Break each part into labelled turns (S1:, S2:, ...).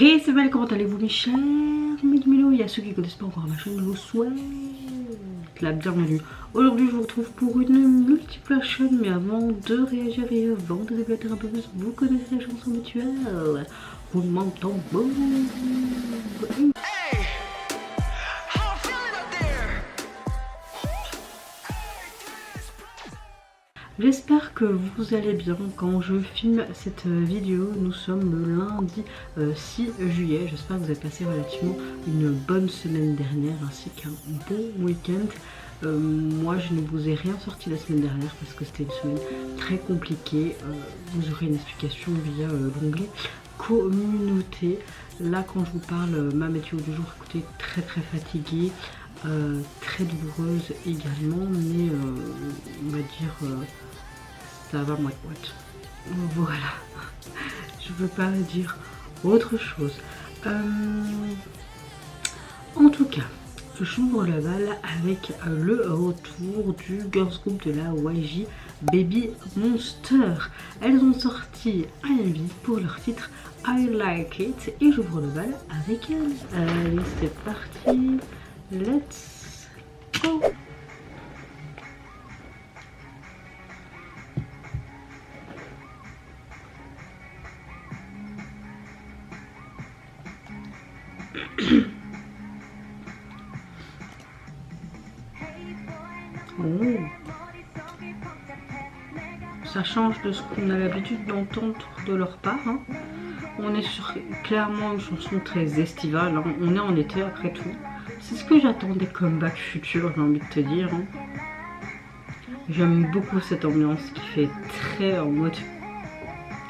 S1: Hey, c'est Val, comment allez-vous mes chers Milo? Il y a ceux qui ne connaissent pas encore ma chaîne, je vous souhaite la bienvenue. Aujourd'hui je vous retrouve pour une multiple mais avant de réagir et avant de débattre un peu plus, vous connaissez la chanson mutuelle. Roulement de tambour. J'espère que vous allez bien quand je filme cette vidéo. Nous sommes le lundi 6 juillet. J'espère que vous avez passé relativement une bonne semaine dernière ainsi qu'un bon week-end. Moi je ne vous ai rien sorti la semaine dernière parce que c'était une semaine très compliquée. Vous aurez une explication via l'onglet communauté. Là quand je vous parle, ma météo du jour, écoutez, très fatiguée. Très douloureuse également, mais on va dire ça va moite. Voilà, je veux pas dire autre chose. En tout cas, j'ouvre le bal avec le retour du girls group de la YG Baby Monster. Elles ont sorti un MV pour leur titre I Like It et j'ouvre le bal avec elles. Allez, c'est parti. Let's go. Oh. Ça change de ce qu'on a l'habitude d'entendre de leur part. Hein. On est sur clairement une chanson très estivale. Hein. On est en été après tout. C'est ce que j'attendais comme bac futur, j'ai envie de te dire. Hein. J'aime beaucoup cette ambiance qui fait très en mode...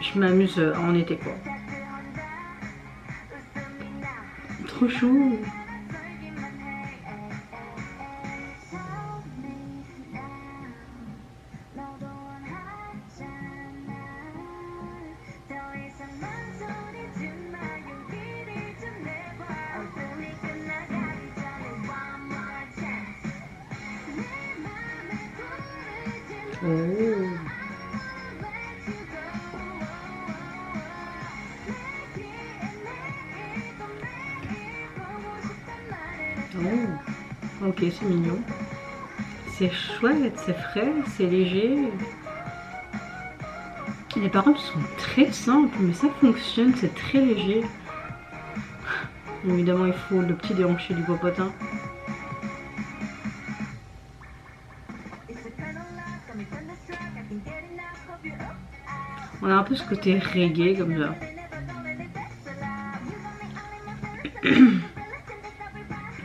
S1: Je m'amuse en été quoi. Trop chou. Oh. Oh. Ok, c'est mignon. C'est chouette, c'est frais, c'est léger. Les paroles sont très simples, mais ça fonctionne, c'est très léger. Évidemment, il faut le petit déhanché du popotin. On a un peu ce côté reggae comme ça.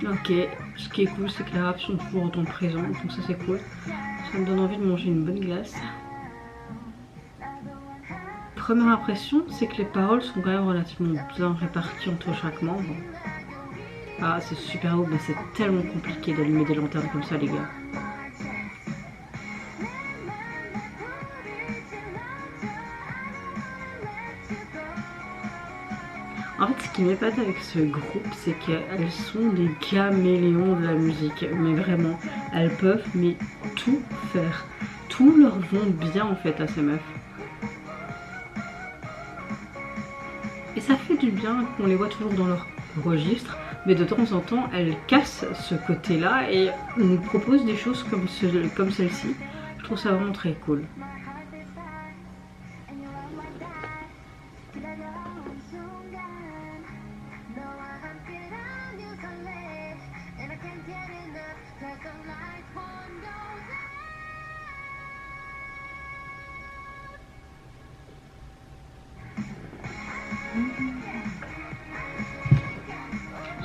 S1: Ok, ce qui est cool, c'est que les raps sont toujours autant présents, donc ça c'est cool. Ça me donne envie de manger une bonne glace. Première impression, c'est que les paroles sont quand même relativement bien réparties entre chaque membre. Ah, c'est super beau, mais c'est tellement compliqué d'allumer des lanternes comme ça, les gars. En fait, ce qui m'épate avec ce groupe, c'est qu'elles sont des caméléons de la musique. Mais vraiment, elles peuvent tout faire. Tout leur vont bien en fait à ces meufs. Et ça fait du bien qu'on les voit toujours dans leur registre. Mais de temps en temps, elles cassent ce côté-là et nous proposent des choses comme celle-ci. Je trouve ça vraiment très cool.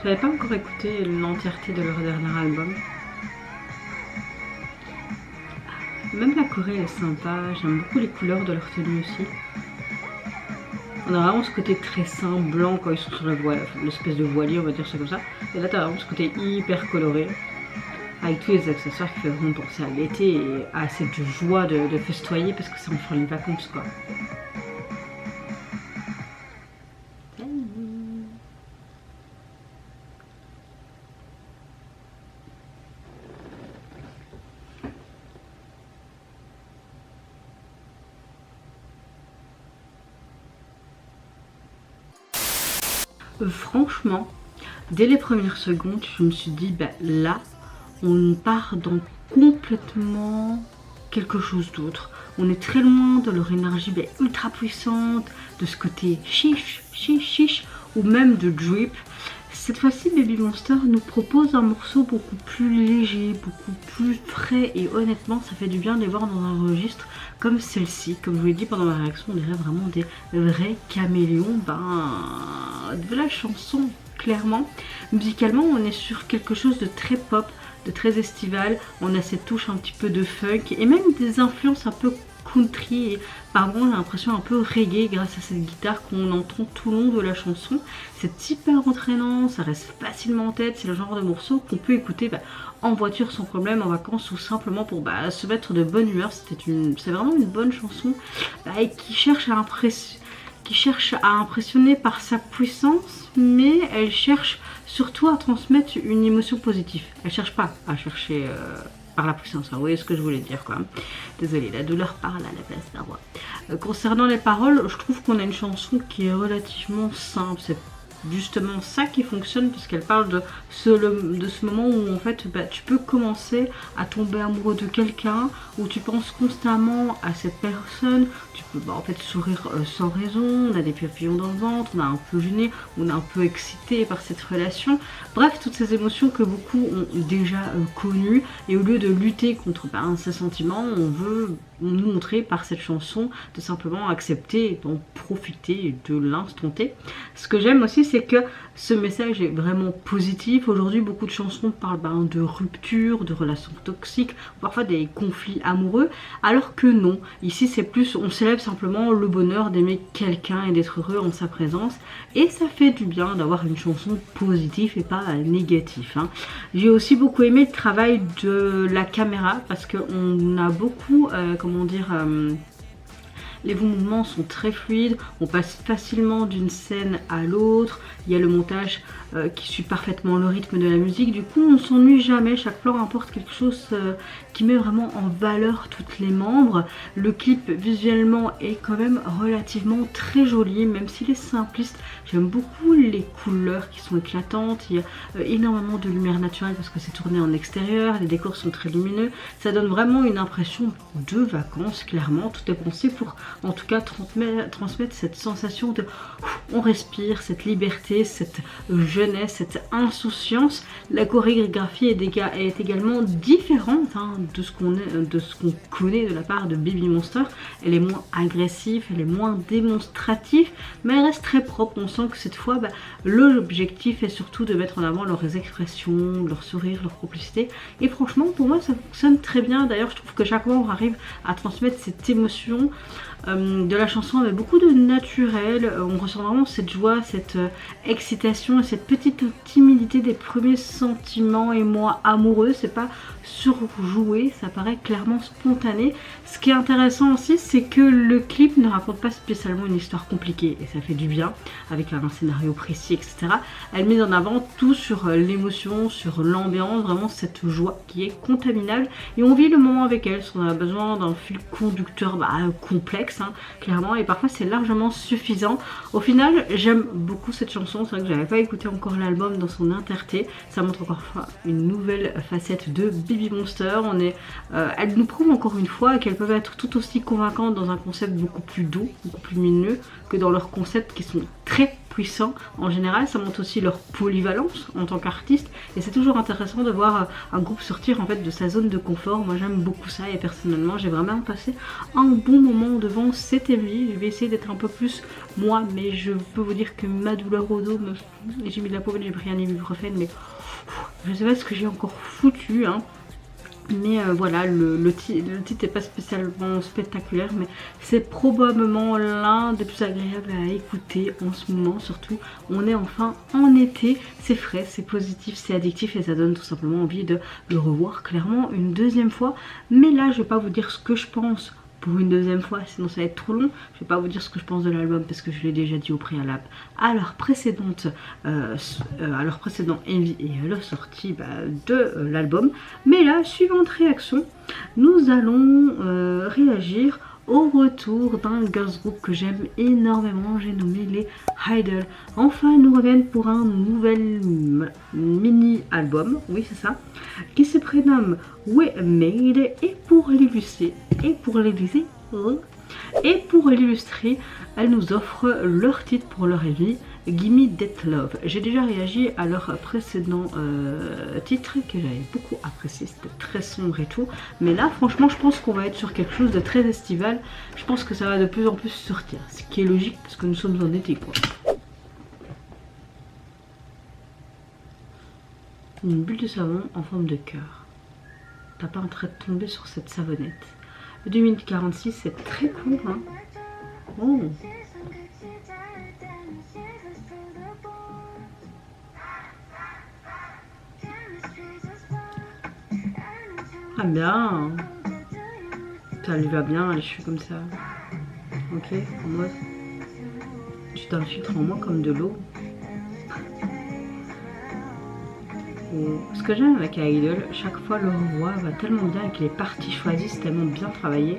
S1: J'avais pas encore écouté l'entièreté de leur dernier album. Même la choré est sympa, j'aime beaucoup les couleurs de leur tenue aussi. On a vraiment ce côté très sain, blanc quand ils sont sur l'espèce de voilier, on va dire ça comme ça. Et là t'as vraiment ce côté hyper coloré, avec tous les accessoires qui font vraiment penser à l'été et à cette joie de festoyer parce que c'est enfin les vacances quoi. Franchement, dès les premières secondes, je me suis dit, bah, là, on part dans complètement quelque chose d'autre. On est très loin de leur énergie ultra puissante, de ce côté chiche, chiche, chiche, ou même de drip. Cette fois-ci, Baby Monster nous propose un morceau beaucoup plus léger, beaucoup plus frais, et honnêtement, ça fait du bien de les voir dans un registre comme celle-ci. Comme je vous l'ai dit pendant ma réaction, on dirait vraiment des vrais caméléons de la chanson, clairement. Musicalement, on est sur quelque chose de très pop, de très estival. On a cette touche un petit peu de funk et même des influences un peu country et par moments j'ai l'impression un peu reggae grâce à cette guitare qu'on entend tout le long de la chanson. C'est hyper entraînant, ça reste facilement en tête, c'est le genre de morceau qu'on peut écouter en voiture sans problème, en vacances ou simplement pour se mettre de bonne humeur. C'est vraiment une bonne chanson et qui cherche à impressionner par sa puissance, mais elle cherche surtout à transmettre une émotion positive. Elle cherche pas à chercher par la puissance, vous voyez ce que je voulais dire quoi. Désolée, la douleur parle à la place d'un roi. Concernant les paroles, je trouve qu'on a une chanson qui est relativement simple. C'est justement ça qui fonctionne parce qu'elle parle de ce moment où en fait tu peux commencer à tomber amoureux de quelqu'un, où tu penses constamment à cette personne, tu peux en fait sourire sans raison, on a des papillons dans le ventre, on a un peu gêné, on est un peu excité par cette relation, bref toutes ces émotions que beaucoup ont déjà connues, et au lieu de lutter contre ces sentiments, on veut nous montrer par cette chanson de simplement accepter et d'en profiter de l'instant T. Ce que j'aime aussi, c'est que ce message est vraiment positif. Aujourd'hui, beaucoup de chansons parlent de rupture, de relations toxiques, parfois des conflits amoureux, alors que non. Ici, c'est plus, on célèbre simplement le bonheur d'aimer quelqu'un et d'être heureux en sa présence. Et ça fait du bien d'avoir une chanson positive et pas négative. J'ai aussi beaucoup aimé le travail de la caméra parce qu'on a beaucoup, les mouvements sont très fluides, on passe facilement d'une scène à l'autre, il y a le montage qui suit parfaitement le rythme de la musique, du coup on ne s'ennuie jamais, chaque plan apporte quelque chose qui met vraiment en valeur toutes les membres. Le clip visuellement est quand même relativement très joli, même s'il est simpliste. J'aime beaucoup les couleurs qui sont éclatantes, il y a énormément de lumière naturelle parce que c'est tourné en extérieur, les décors sont très lumineux, ça donne vraiment une impression de vacances, clairement. Tout est pensé pour en tout cas transmettre cette sensation de on respire, cette liberté, cette jeunesse, cette insouciance. La chorégraphie est également différente de ce qu'on connaît de la part de Baby Monster. Elle est moins agressive, elle est moins démonstrative, mais elle reste très propre. On sent que cette fois l'objectif est surtout de mettre en avant leurs expressions, leur sourire, leur complicité, et franchement pour moi ça fonctionne très bien. D'ailleurs je trouve que chaque fois on arrive à transmettre cette émotion de la chanson avec beaucoup de naturel. On ressent vraiment cette joie, cette excitation et cette petite timidité des premiers sentiments émois amoureux. C'est pas surjoué, ça paraît clairement spontané. Ce qui est intéressant aussi, c'est que le clip ne raconte pas spécialement une histoire compliquée et ça fait du bien avec un scénario précis, etc. Elle met en avant tout sur l'émotion, sur l'ambiance, vraiment cette joie qui est contaminable, et on vit le moment avec elle. On a besoin d'un fil conducteur complexe, clairement, et parfois c'est largement suffisant. Au final, j'aime beaucoup cette chanson. C'est vrai que j'avais pas écouté encore l'album dans son entièreté. Ça montre encore une nouvelle facette de Baby Monster. Elle nous prouve encore une fois qu'elles peuvent être tout aussi convaincantes dans un concept beaucoup plus doux, beaucoup plus lumineux, que dans leurs concepts qui sont très puissants. En général, ça montre aussi leur polyvalence en tant qu'artiste, et c'est toujours intéressant de voir un groupe sortir en fait de sa zone de confort. Moi j'aime beaucoup ça, et personnellement j'ai vraiment passé un bon moment devant cette MV. Je vais essayer d'être un peu plus moi, mais je peux vous dire que ma douleur au dos, j'ai mis de la pommade, j'ai pris un ibuprofène, mais je sais pas ce que j'ai encore foutu, mais voilà, le titre n'est pas spécialement spectaculaire, mais c'est probablement l'un des plus agréables à écouter en ce moment. Surtout, on est enfin en été, c'est frais, c'est positif, c'est addictif, et ça donne tout simplement envie de le revoir clairement une deuxième fois. Mais là, je vais pas vous dire ce que je pense pour une deuxième fois, sinon ça va être trop long. Je vais pas vous dire ce que je pense de l'album parce que je l'ai déjà dit au préalable à leur précédent MV et à leur sortie de l'album. Mais là, suivante réaction, nous allons réagir au retour d'un girls group que j'aime énormément, j'ai nommé les Idol. Enfin, ils nous reviennent pour un nouvel mini-album, oui c'est ça, qui se prénomme We Made, et pour l'illustrer, elles nous offrent leur titre pour leur vie, Gimme That Love. J'ai déjà réagi à leur précédent titre que j'avais beaucoup apprécié, c'était très sombre et tout, mais là franchement je pense qu'on va être sur quelque chose de très estival. Je pense que ça va de plus en plus sortir, ce qui est logique parce que nous sommes en été quoi. Une bulle de savon en forme de cœur. T'as pas en train de tomber sur cette savonnette. 2 minutes 46, c'est très court hein. Oh. Ah bien. Ça lui va bien les cheveux comme ça. Ok, en mode tu t'infiltres en moi comme de l'eau. Ce que j'aime avec Idol, chaque fois leur voix va tellement bien avec les parties choisies, c'est tellement bien travaillé.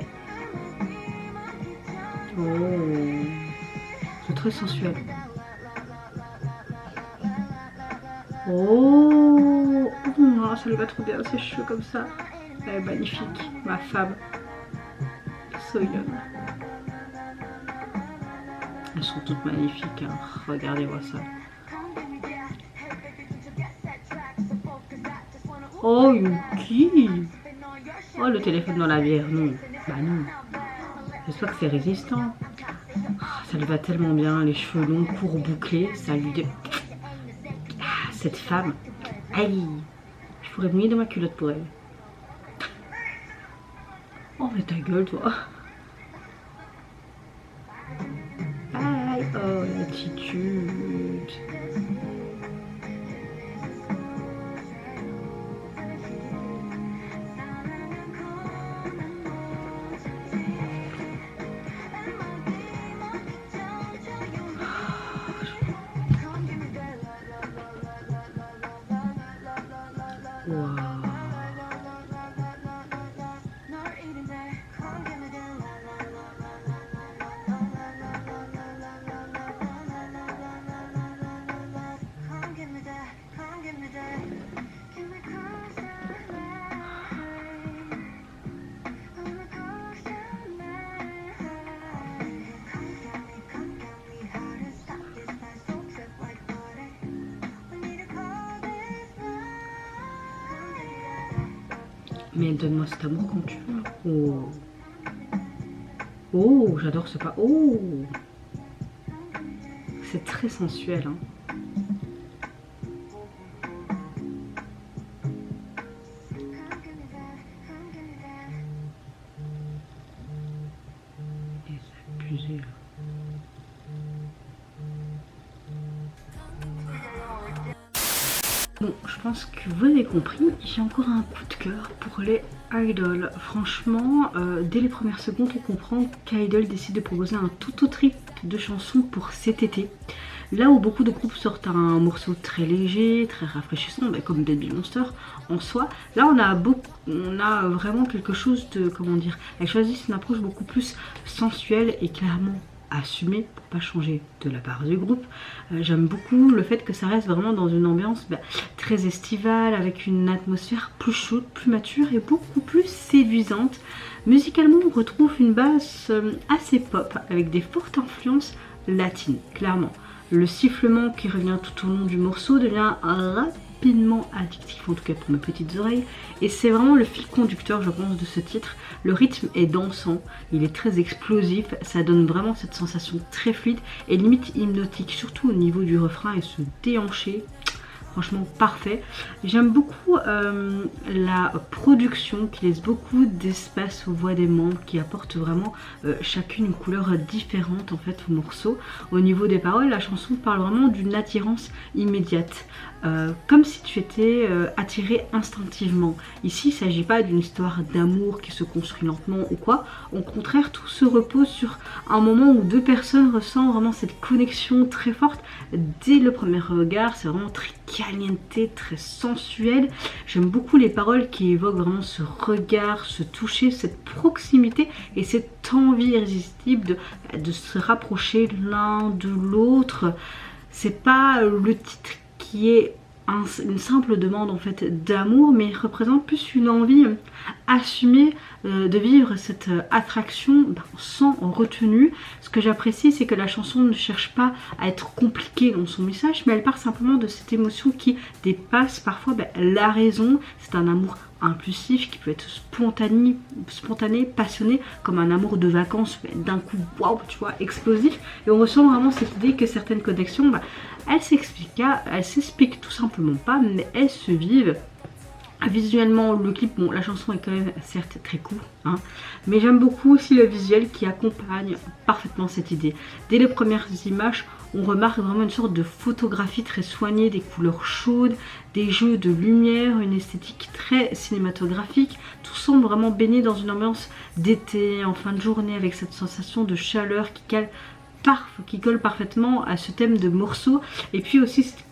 S1: Oh, c'est très sensuel. Oh, oh, ça lui va trop bien ses cheveux comme ça. Elle est magnifique, ma femme. So young. Elles sont toutes magnifiques, hein. Regardez-moi ça. Oh, Yuki. Oh, le téléphone dans la bière, non. Bah non. J'espère que c'est résistant. Ça lui va tellement bien, les cheveux longs, courts, bouclés. Ça lui dit... Ah, cette femme. Aïe. Je pourrais mouiller dans ma culotte pour elle. Oh, mais ta gueule, toi. Aïe. Oh, l'attitude. Wow. Mais donne-moi cet amour quand tu veux. Oh. Oh, j'adore ce pas. Oh. C'est très sensuel, hein. Et c'est abusé, là. Bon, je pense que vous avez compris, j'ai encore un coup de cœur pour les Idol. Franchement, dès les premières secondes, on comprend qu'Idol décide de proposer un tout autre type de chansons pour cet été. Là où beaucoup de groupes sortent un morceau très léger, très rafraîchissant, bah, comme Baby Monster en soi, là on a vraiment quelque chose de, comment dire, elle choisit une approche beaucoup plus sensuelle et clairement assumée pour pas changer de la part du groupe. J'aime beaucoup le fait que ça reste vraiment dans une ambiance très estivale, avec une atmosphère plus chaude, plus mature et beaucoup plus séduisante. Musicalement, on retrouve une base assez pop avec des fortes influences latines, clairement. Le sifflement qui revient tout au long du morceau devient rapidement addictif, en tout cas pour mes petites oreilles, et c'est vraiment le fil conducteur, je pense, de ce titre. Le rythme est dansant, il est très explosif, ça donne vraiment cette sensation très fluide et limite hypnotique, surtout au niveau du refrain et ce déhanché. Franchement parfait. J'aime beaucoup la production qui laisse beaucoup d'espace aux voix des membres, qui apporte vraiment chacune une couleur différente en fait au morceau. Au niveau des paroles, la chanson parle vraiment d'une attirance immédiate, comme si tu étais attiré instinctivement. Ici il ne s'agit pas d'une histoire d'amour qui se construit lentement ou quoi, au contraire tout se repose sur un moment où deux personnes ressentent vraiment cette connexion très forte dès le premier regard. C'est vraiment tricky caliente, très sensuelle. J'aime beaucoup les paroles qui évoquent vraiment ce regard, ce toucher, cette proximité et cette envie irrésistible de se rapprocher l'un de l'autre. C'est pas le titre qui est une simple demande en fait d'amour, mais il représente plus une envie assumée de vivre cette attraction sans retenue. Ce que j'apprécie, c'est que la chanson ne cherche pas à être compliquée dans son message, mais elle part simplement de cette émotion qui dépasse parfois la raison. C'est un amour impulsif qui peut être spontané, passionné, comme un amour de vacances, d'un coup, waouh, tu vois, explosif. Et on ressent vraiment cette idée que certaines connexions, elles s'expliquent tout simplement pas, mais elles se vivent. Visuellement, le clip, bon, la chanson est quand même certes très cool, hein, mais j'aime beaucoup aussi le visuel qui accompagne parfaitement cette idée. Dès les premières images, on remarque vraiment une sorte de photographie très soignée, des couleurs chaudes, des jeux de lumière, une esthétique très cinématographique. Tout semble vraiment baigné dans une ambiance d'été, en fin de journée, avec cette sensation de chaleur qui colle parfaitement à ce thème de morceau, et puis aussi cette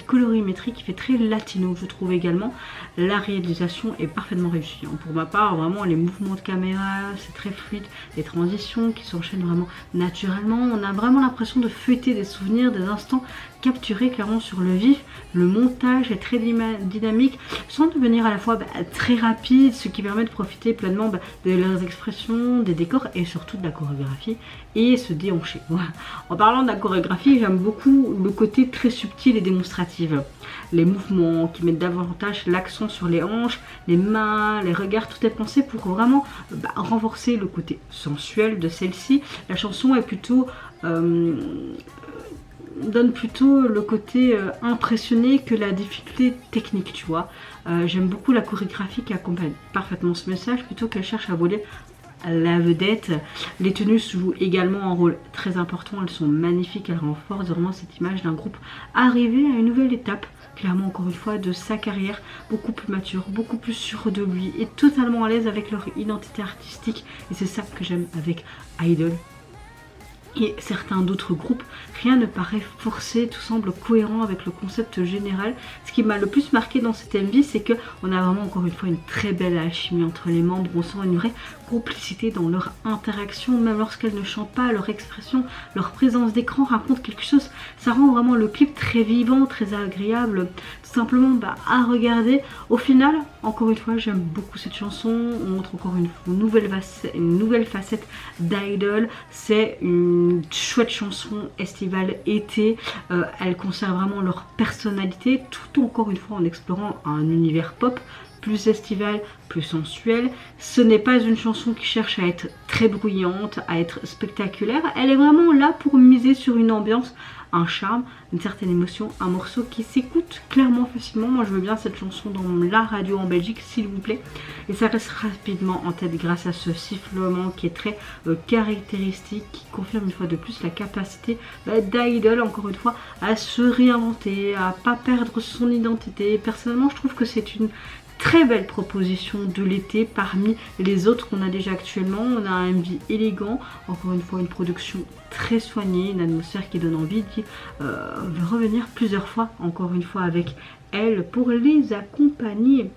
S1: colorimétrie qui fait très latino, je trouve également. La réalisation est parfaitement réussie, hein. Pour ma part, vraiment les mouvements de caméra, c'est très fluide, les transitions qui s'enchaînent vraiment naturellement. On a vraiment l'impression de feuilleter des souvenirs, des instants capturés clairement sur le vif. Le montage est très dynamique sans devenir à la fois très rapide, ce qui permet de profiter pleinement de leurs expressions, des décors et surtout de la chorégraphie et se déhancher. Voilà. En parlant de la chorégraphie, j'aime beaucoup le côté très subtil et démonstratif. Les mouvements qui mettent davantage l'accent sur les hanches, les mains, les regards, tout est pensé pour vraiment renforcer le côté sensuel de celle-ci. La chanson est plutôt donne plutôt le côté impressionné que la difficulté technique, tu vois. J'aime beaucoup la chorégraphie qui accompagne parfaitement ce message plutôt qu'elle cherche à voler la vedette. Les tenues jouent également un rôle très important, elles sont magnifiques, elles renforcent vraiment cette image d'un groupe arrivé à une nouvelle étape, clairement encore une fois de sa carrière, beaucoup plus mature, beaucoup plus sûr de lui et totalement à l'aise avec leur identité artistique, et c'est ça que j'aime avec Idol et certains d'autres groupes. Rien ne paraît forcé, tout semble cohérent avec le concept général. Ce qui m'a le plus marqué dans cette MV, c'est que on a vraiment encore une fois une très belle alchimie entre les membres. On sent une vraie complicité dans leur interaction, même lorsqu'elles ne chantent pas, leur expression, leur présence d'écran raconte quelque chose. Ça rend vraiment le clip très vivant, très agréable, tout simplement à regarder. Au final, encore une fois, j'aime beaucoup cette chanson. On montre encore une nouvelle facette d'Idol. C'est une chouette chanson estivale été. Elle conserve vraiment leur personnalité, tout encore une fois en explorant un univers pop plus estival, plus sensuel. Ce n'est pas une chanson qui cherche à être très bruyante, à être spectaculaire. Elle est vraiment là pour miser sur une ambiance, un charme, une certaine émotion, un morceau qui s'écoute clairement facilement. Moi je veux bien cette chanson dans la radio en Belgique s'il vous plaît. Et ça reste rapidement en tête grâce à ce sifflement qui est très caractéristique, qui confirme une fois de plus la capacité d'Idol encore une fois à se réinventer, à pas perdre son identité. Personnellement je trouve que c'est une très belle proposition de l'été parmi les autres qu'on a déjà actuellement. On a un MV élégant, encore une fois une production très soignée, une atmosphère qui donne envie d'y revenir plusieurs fois, encore une fois avec elle pour les accompagner.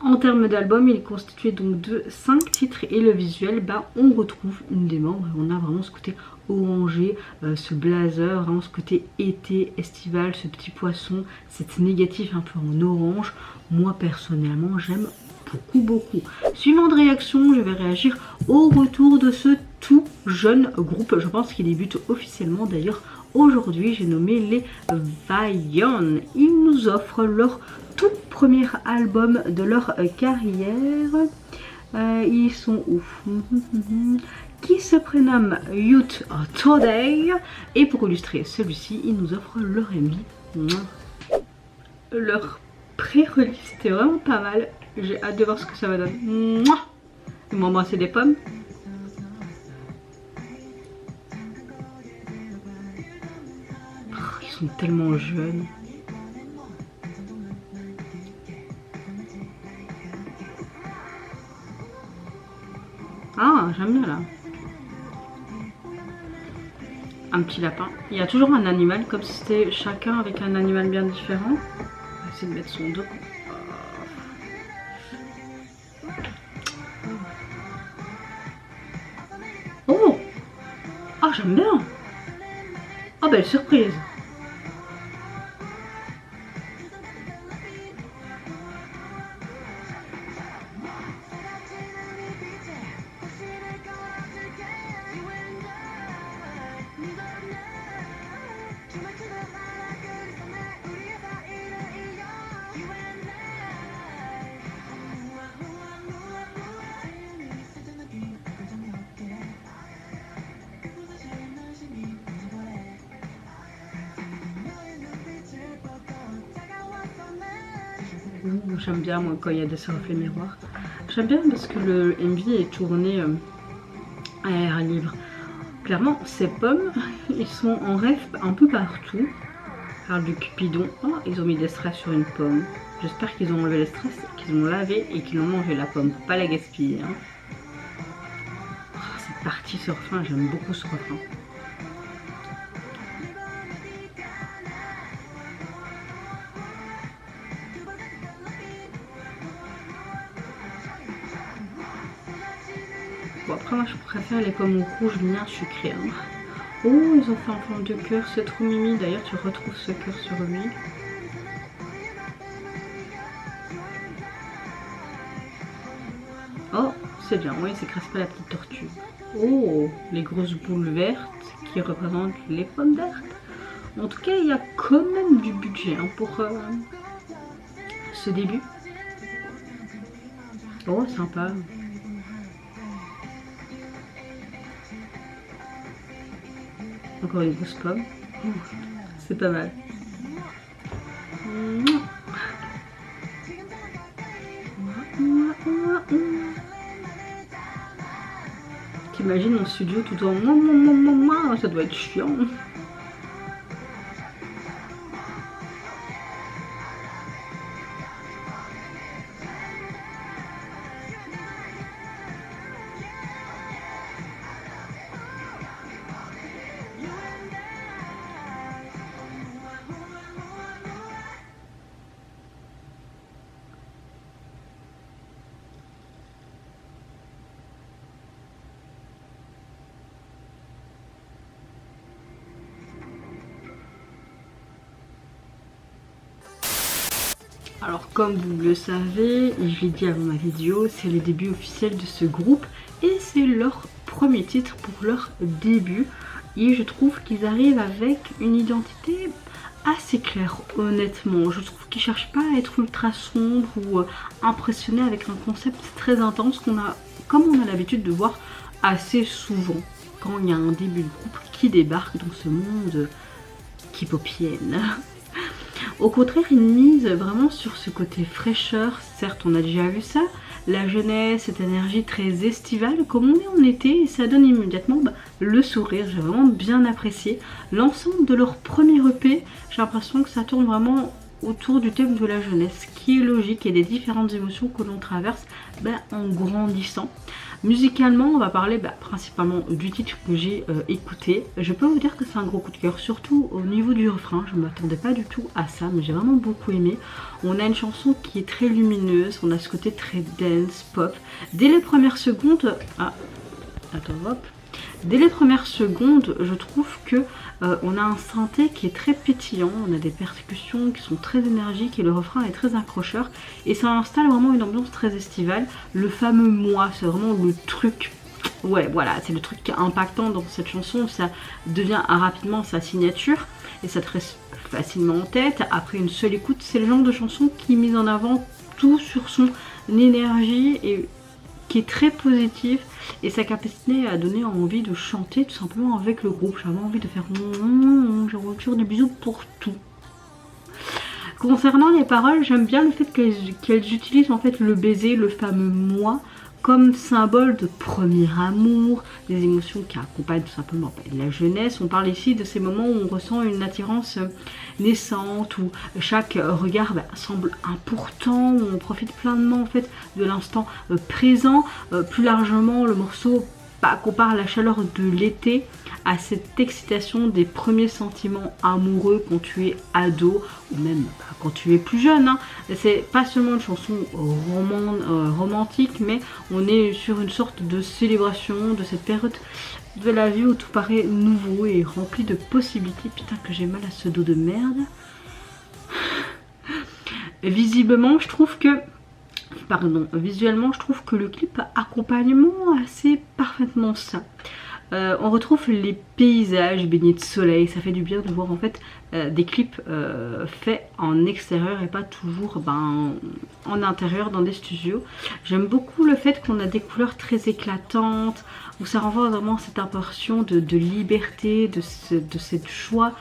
S1: En termes d'album, il est constitué donc de 5 titres et le visuel, on retrouve une des membres et on a vraiment ce côté orangé, ce blazer, vraiment ce côté été, estival, ce petit poisson, cette négative un peu en orange. Moi personnellement j'aime beaucoup. Suivant de réaction, je vais réagir au retour de ce tout jeune groupe. Je pense qu'il débute officiellement d'ailleurs aujourd'hui. J'ai nommé les Vaillon. Ils nous offrent leur tout premier album de leur carrière. Ils sont où? Qui se prénomme Youth Today. Et pour illustrer celui-ci, ils nous offrent leur MV. Leur pré-release, c'était vraiment pas mal. J'ai hâte de voir ce que ça va donner. Ils m'ont embrassé des pommes. Ils sont tellement jeunes. Ah, j'aime bien là. un petit lapin. Il y a toujours un animal, comme si c'était chacun avec un animal bien différent. On va essayer de mettre son dos. Oh! Ah, j'aime bien! Oh, belle surprise! J'aime bien moi quand il y a des reflets miroirs. J'aime bien parce que le MV est tourné à air libre. Clairement, ces pommes, ils sont en rêve un peu partout. Je parle du Cupidon. Oh, ils ont mis des stress sur une pomme. J'espère qu'ils ont enlevé les stress, qu'ils ont lavé et qu'ils ont mangé la pomme. Faut pas la gaspiller. Hein. Oh, c'est parti ce refrain, j'aime beaucoup ce refrain. Bon, après moi je préfère les pommes rouges bien sucrées. Hein. Oh, ils ont fait en forme de cœur, c'est trop mimi. D'ailleurs, tu retrouves ce cœur sur lui. Oh, c'est bien, oui, c'est pas la petite tortue. Oh, les grosses boules vertes qui représentent les pommes vertes. En tout cas, il y a quand même du budget hein, pour ce début. Oh, sympa. Encore une grosse pomme. C'est pas mal. T'imagines en studio tout en ça doit être chiant. Alors comme vous le savez, et je l'ai dit avant ma vidéo, c'est le début officiel de ce groupe et c'est leur premier titre pour leur début. Et je trouve qu'ils arrivent avec une identité assez claire, honnêtement. Je trouve qu'ils cherchent pas à être ultra sombres ou impressionnés avec un concept très intense comme on a l'habitude de voir assez souvent quand il y a un début de groupe qui débarque dans ce monde qui popienne. Au contraire, ils misent vraiment sur ce côté fraîcheur. Certes, on a déjà vu ça, la jeunesse, cette énergie très estivale, comme on est en été, et ça donne immédiatement le sourire. J'ai vraiment bien apprécié l'ensemble de leur premier EP. J'ai l'impression que ça tourne vraiment autour du thème de la jeunesse, qui est logique, et des différentes émotions que l'on traverse en grandissant. Musicalement, on va parler principalement du titre que j'ai écouté. Je peux vous dire que c'est un gros coup de cœur, surtout au niveau du refrain. Je ne m'attendais pas du tout à ça, mais j'ai vraiment beaucoup aimé. On a une chanson qui est très lumineuse, on a ce côté très dance, pop. Dès les premières secondes... Dès les premières secondes, je trouve que on a un synthé qui est très pétillant, on a des percussions qui sont très énergiques et le refrain est très accrocheur et ça installe vraiment une ambiance très estivale. Le fameux moi, c'est vraiment le truc, ouais voilà, c'est le truc qui est impactant dans cette chanson, ça devient rapidement sa signature et ça te reste facilement en tête. Après une seule écoute, c'est le genre de chanson qui mise en avant tout sur son énergie et qui est très positive et sa capacité à donner envie de chanter tout simplement avec le groupe. J'avais envie de faire j'ai toujours des bisous pour tout. Concernant les paroles, j'aime bien le fait qu'elles utilisent en fait le baiser, le fameux moi, comme symbole de premier amour, des émotions qui accompagnent tout simplement la jeunesse. On parle ici de ces moments où on ressent une attirance naissante, où chaque regard semble important, où on profite pleinement en fait de l'instant présent. Plus largement, le morceau compare la chaleur de l'été à cette excitation des premiers sentiments amoureux quand tu es ado ou même quand tu es plus jeune. Hein. C'est pas seulement une chanson romantique, mais on est sur une sorte de célébration de cette période de la vie où tout paraît nouveau et rempli de possibilités. Putain que j'ai mal à ce dos de merde. Visiblement, je trouve que... visuellement, je trouve que le clip accompagnement assez parfaitement ça. On retrouve les paysages baignés de soleil, ça fait du bien de voir en fait des clips faits en extérieur et pas toujours en intérieur dans des studios. J'aime beaucoup le fait qu'on a des couleurs très éclatantes, où ça renvoie vraiment cette impression de liberté, de cette joie.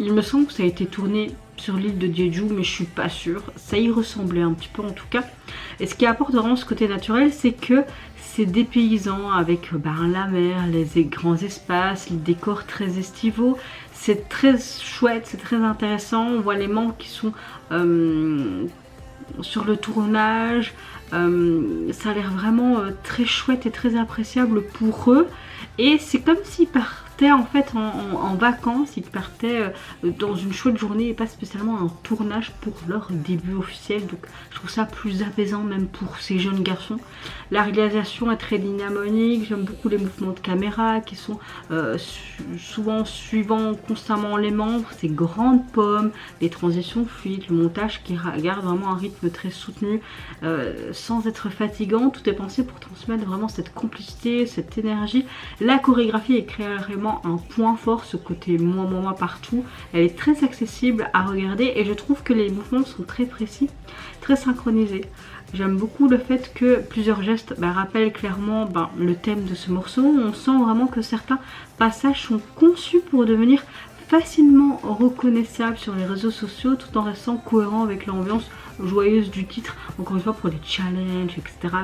S1: Il me semble que ça a été tourné sur l'île de Jeju, mais je suis pas sûre. Ça y ressemblait un petit peu en tout cas. Et ce qui apporte vraiment ce côté naturel, c'est que c'est dépaysant avec la mer, les grands espaces, les décors très estivaux. C'est très chouette, c'est très intéressant. On voit les membres qui sont sur le tournage. Ça a l'air vraiment très chouette et très appréciable pour eux. Et c'est comme s'ils partaient en fait en vacances, ils partaient dans une chouette journée et pas spécialement un tournage pour leur début officiel. Donc je trouve ça plus apaisant même pour ces jeunes garçons. La réalisation est très dynamique, j'aime beaucoup les mouvements de caméra qui sont souvent suivant constamment les membres, ces grandes pommes, les transitions fluides, le montage qui garde vraiment un rythme très soutenu sans être fatigant. Tout est pensé pour transmettre vraiment cette complicité, cette énergie. La chorégraphie est carrément un point fort, ce côté moi partout. Elle est très accessible à regarder et je trouve que les mouvements sont très précis, très synchronisés. J'aime beaucoup le fait que plusieurs gestes rappellent clairement le thème de ce morceau. On sent vraiment que certains passages sont conçus pour devenir facilement reconnaissables sur les réseaux sociaux tout en restant cohérent avec l'ambiance joyeuse du titre. Encore une fois, pour les challenges, etc.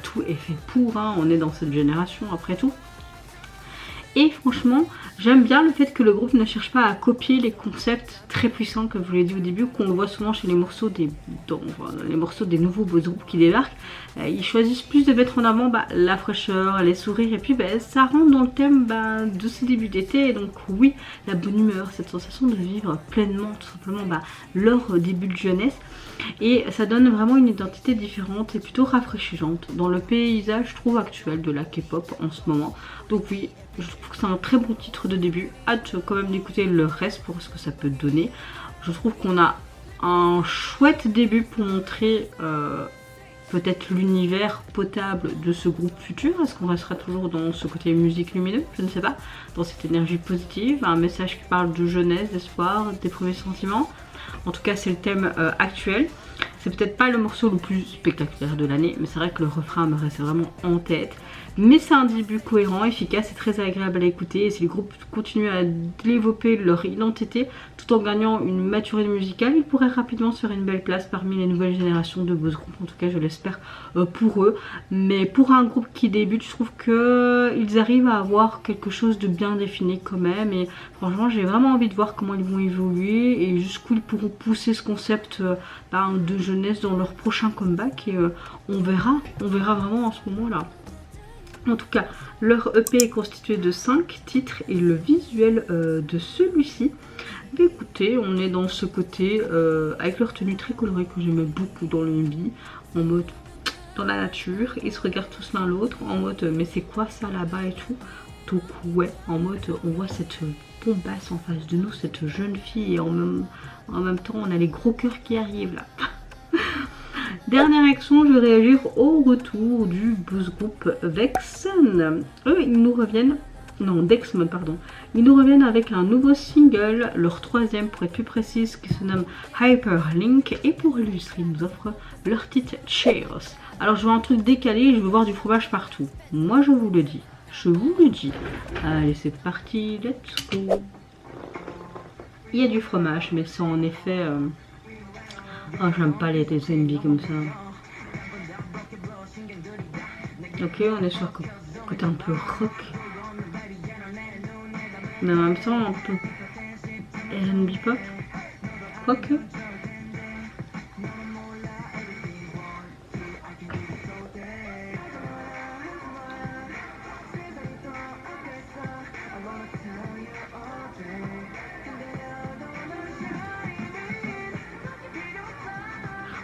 S1: Tout est fait pour, hein. On est dans cette génération après tout. Et franchement, j'aime bien le fait que le groupe ne cherche pas à copier les concepts très puissants, comme je vous l'ai dit au début, qu'on le voit souvent chez les morceaux des nouveaux beaux groupes qui débarquent. Ils choisissent plus de mettre en avant la fraîcheur, les sourires, et puis ça rentre dans le thème de ce début d'été. Et donc oui, la bonne humeur, cette sensation de vivre pleinement, tout simplement leur début de jeunesse. Et ça donne vraiment une identité différente et plutôt rafraîchissante dans le paysage, je trouve, actuel de la K-pop en ce moment. Donc oui, je trouve que c'est un très bon titre de début. Hâte quand même d'écouter le reste pour ce que ça peut donner. Je trouve qu'on a un chouette début pour montrer peut-être l'univers potable de ce groupe futur. Est-ce qu'on restera toujours dans ce côté musique lumineux? Je ne sais pas. Dans cette énergie positive, un message qui parle de jeunesse, d'espoir, des premiers sentiments. En tout cas, c'est le thème actuel. C'est peut-être pas le morceau le plus spectaculaire de l'année, mais c'est vrai que le refrain me reste vraiment en tête. Mais c'est un début cohérent, efficace et très agréable à écouter. Et si le groupe continue à développer leur identité tout en gagnant une maturité musicale, ils pourraient rapidement se faire une belle place parmi les nouvelles générations de boss groupes. En tout cas, je l'espère pour eux. Mais pour un groupe qui débute, je trouve qu'ils arrivent à avoir quelque chose de bien défini quand même. Et franchement, j'ai vraiment envie de voir comment ils vont évoluer et jusqu'où ils pourront pousser ce concept de jeunesse dans leur prochain comeback. Et on verra vraiment en ce moment-là. En tout cas, leur EP est constitué de 5 titres et le visuel de celui-ci, écoutez, on est dans ce côté avec leur tenue très colorée que j'aimais beaucoup dans le MV, en mode dans la nature, ils se regardent tous l'un l'autre, en mode mais c'est quoi ça là-bas et tout. Donc ouais, en mode on voit cette bombasse en face de nous, cette jeune fille, et en même temps on a les gros cœurs qui arrivent là. Dernière action, je vais réagir au retour du boss group Vexen. Eux, ils nous reviennent, non, Dexmon, pardon. Ils nous reviennent avec un nouveau single, leur troisième pour être plus précise, qui se nomme Hyperlink. Et pour illustrer, ils nous offrent leur titre Cheers. Alors, je veux un truc décalé, je veux voir du fromage partout. Moi, je vous le dis. Allez, c'est parti, let's go. Il y a du fromage, mais c'est en effet... Oh, j'aime pas les NB comme ça. Ok, on est sur côté un peu rock. Mais en même temps, un peu R&B pop. Quoique.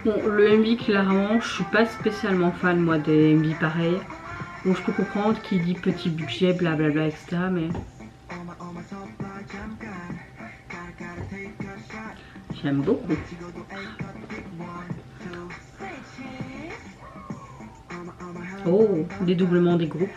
S1: Bon, le MV, clairement, je suis pas spécialement fan, moi, des MV pareils. Bon, je peux comprendre qu'il dit petit budget, blablabla, etc. Mais j'aime beaucoup. Oh, dédoublement des groupes.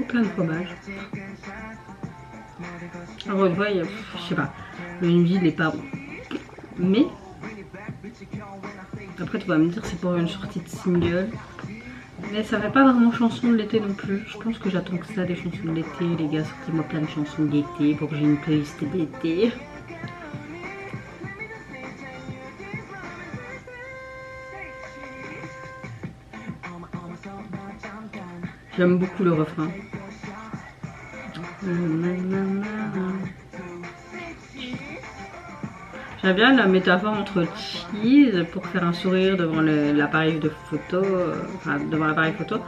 S1: Plein de fromage. Alors une fois, je sais pas, le MV il est pas bon. Mais après tu vas me dire c'est pour une sortie de single. Mais ça fait pas vraiment chanson de l'été non plus. Je pense que j'attends que ça, des chansons de l'été. Les gars, sortez-moi plein de chansons d'été pour que j'ai une playlist d'été. J'aime beaucoup le refrain. J'aime bien la métaphore entre cheese pour faire un sourire devant l'appareil de photo, devant l'appareil photo,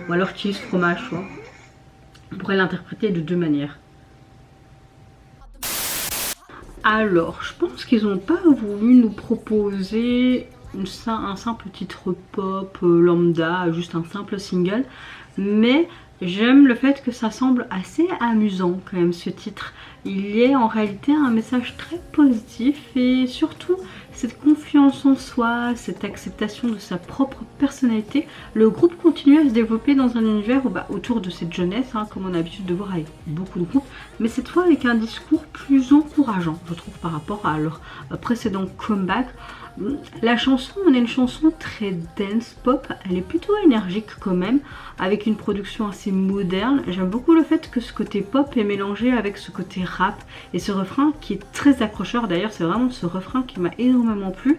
S1: ou alors cheese fromage, quoi. On pourrait l'interpréter de deux manières. Alors, je pense qu'ils n'ont pas voulu nous proposer un simple titre pop lambda, juste un simple single, mais j'aime le fait que ça semble assez amusant quand même ce titre. Il y a en réalité un message très positif et surtout cette confiance en soi, cette acceptation de sa propre personnalité. Le groupe continue à se développer dans un univers autour de cette jeunesse, comme on a l'habitude de voir avec beaucoup de groupes, mais cette fois avec un discours plus encourageant, je trouve, par rapport à leur précédent comeback. La chanson, on a une chanson très dance pop, elle est plutôt énergique quand même, avec une production assez moderne. J'aime beaucoup le fait que ce côté pop est mélangé avec ce côté rap et ce refrain qui est très accrocheur. D'ailleurs, c'est vraiment ce refrain qui m'a énormément plu.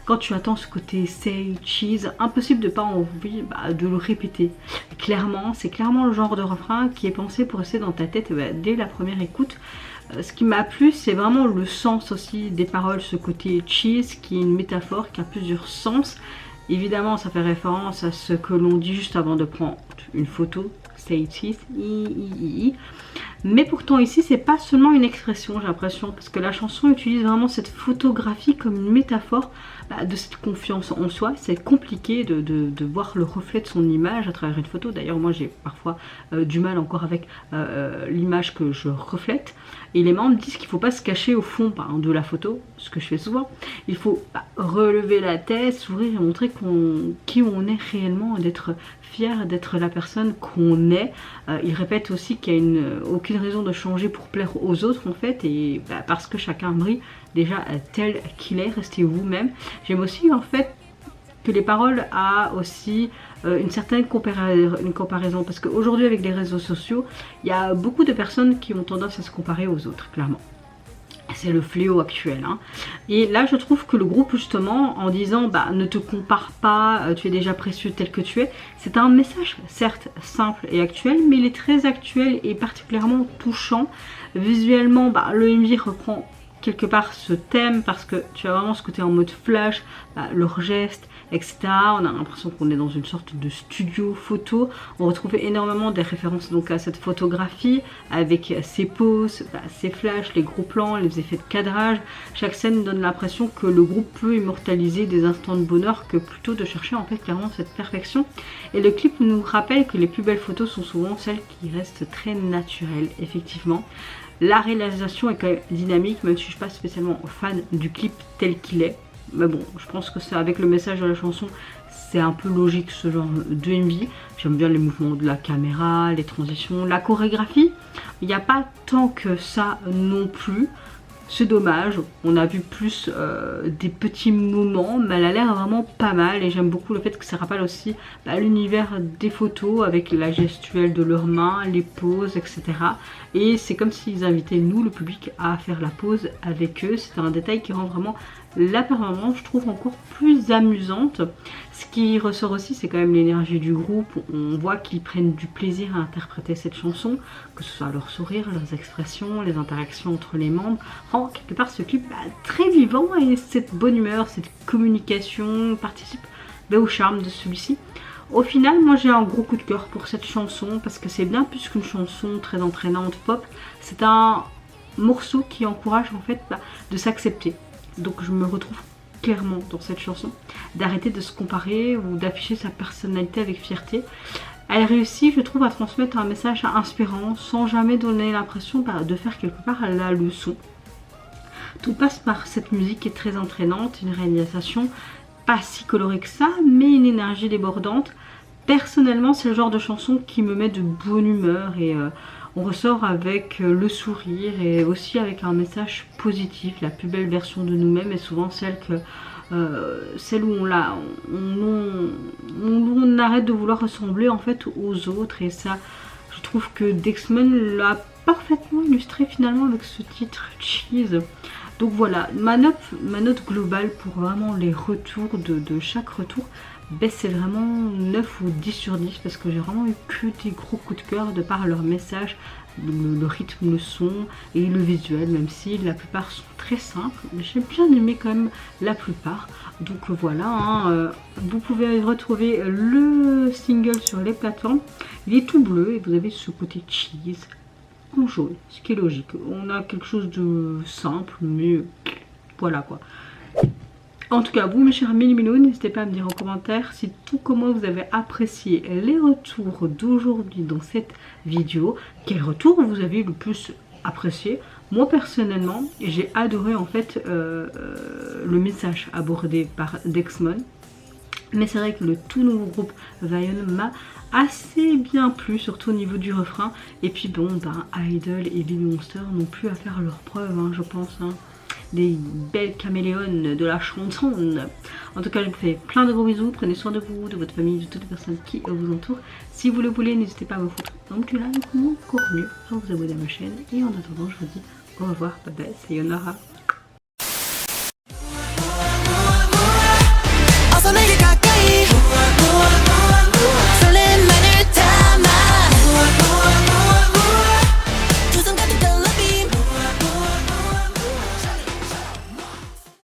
S1: Quand tu attends ce côté say cheese, impossible de pas envie de le répéter. Clairement, c'est clairement le genre de refrain qui est pensé pour rester dans ta tête dès la première écoute. Ce qui m'a plu, c'est vraiment le sens aussi des paroles, ce côté cheese qui est une métaphore qui a plusieurs sens. Évidemment, ça fait référence à ce que l'on dit juste avant de prendre une photo, say cheese, mais pourtant ici c'est pas seulement une expression, j'ai l'impression, parce que la chanson utilise vraiment cette photographie comme une métaphore de cette confiance en soi. C'est compliqué de voir le reflet de son image à travers une photo. D'ailleurs moi j'ai parfois du mal encore avec l'image que je reflète, et les membres disent qu'il ne faut pas se cacher au fond de la photo, ce que je fais souvent. Il faut relever la tête, sourire et montrer qui on est réellement, d'être fier d'être la personne qu'on est. Il répète aussi qu'il n'y a aucune raison de changer pour plaire aux autres en fait, et parce que chacun brille déjà tel qu'il est, restez vous-même. J'aime aussi en fait que les paroles a aussi une certaine comparaison, parce qu'aujourd'hui avec les réseaux sociaux, il y a beaucoup de personnes qui ont tendance à se comparer aux autres, clairement. C'est le fléau actuel. Et là je trouve que le groupe justement en disant ne te compare pas, tu es déjà précieux tel que tu es, c'est un message certes simple et actuel, mais il est très actuel et particulièrement touchant. Visuellement le MV reprend quelque part ce thème parce que tu as vraiment ce côté en mode flash, leurs gestes, etc. On a l'impression qu'on est dans une sorte de studio photo. On retrouve énormément des références donc à cette photographie avec ses poses, ses flashs, les gros plans, les effets de cadrage. Chaque scène donne l'impression que le groupe peut immortaliser des instants de bonheur que plutôt de chercher en fait clairement cette perfection. Et le clip nous rappelle que les plus belles photos sont souvent celles qui restent très naturelles, effectivement. La réalisation est quand même dynamique, même si je ne suis pas spécialement fan du clip tel qu'il est. Mais bon, je pense que c'est avec le message de la chanson, c'est un peu logique ce genre de MV. J'aime bien les mouvements de la caméra, les transitions, la chorégraphie. Il n'y a pas tant que ça non plus. C'est dommage, on a vu plus des petits moments, mais elle a l'air vraiment pas mal et j'aime beaucoup le fait que ça rappelle aussi l'univers des photos avec la gestuelle de leurs mains, les poses, etc. Et c'est comme s'ils invitaient nous, le public, à faire la pose avec eux. C'est un détail qui rend vraiment la performance, je trouve, encore plus amusante. Ce qui ressort aussi, c'est quand même l'énergie du groupe. On voit qu'ils prennent du plaisir à interpréter cette chanson, que ce soit leur sourire, leurs expressions, les interactions entre les membres. Rend quelque part ce clip très vivant et cette bonne humeur, cette communication participe au charme de celui-ci. Au final, moi j'ai un gros coup de cœur pour cette chanson parce que c'est bien plus qu'une chanson très entraînante pop. C'est un morceau qui encourage en fait de s'accepter. Donc je me retrouve clairement dans cette chanson, d'arrêter de se comparer ou d'afficher sa personnalité avec fierté. Elle réussit, je trouve, à transmettre un message inspirant sans jamais donner l'impression de faire quelque part la leçon. Tout passe par cette musique qui est très entraînante, une réalisation pas si colorée que ça, mais une énergie débordante. Personnellement, c'est le genre de chanson qui me met de bonne humeur et on ressort avec le sourire et aussi avec un message positif. La plus belle version de nous-mêmes est souvent celle où on arrête de vouloir ressembler en fait aux autres, et ça, je trouve que Dexmon l'a parfaitement illustré finalement avec ce titre Cheese. Donc voilà, ma note globale pour vraiment les retours de chaque retour, c'est vraiment 9 ou 10 sur 10 parce que j'ai vraiment eu que des gros coups de cœur de par leur message, le rythme, le son et le visuel, même si la plupart sont très simples. Mais j'ai bien aimé quand même la plupart. Donc voilà, vous pouvez retrouver le single sur les plateformes. Il est tout bleu et vous avez ce côté cheese en jaune, ce qui est logique. On a quelque chose de simple, mais voilà quoi. En tout cas, vous mes chers Mini-Minous, n'hésitez pas à me dire en commentaire si tout comment vous avez apprécié les retours d'aujourd'hui dans cette vidéo. Quel retour vous avez le plus apprécié? Moi personnellement, j'ai adoré en fait le message abordé par Dexmon. Mais c'est vrai que le tout nouveau groupe Vion m'a assez bien plu, surtout au niveau du refrain. Et puis bon, Idol et Baby Monster n'ont plus à faire leurs preuves, je pense. Des belles caméléones de la chanson. En tout cas, je vous fais plein de gros bisous. Prenez soin de vous, de votre famille, de toutes les personnes qui vous entourent. Si vous le voulez, n'hésitez pas à me foutre un petit like ou encore mieux à vous abonner à ma chaîne. Et en attendant, je vous dis au revoir, bye bye, sayonara.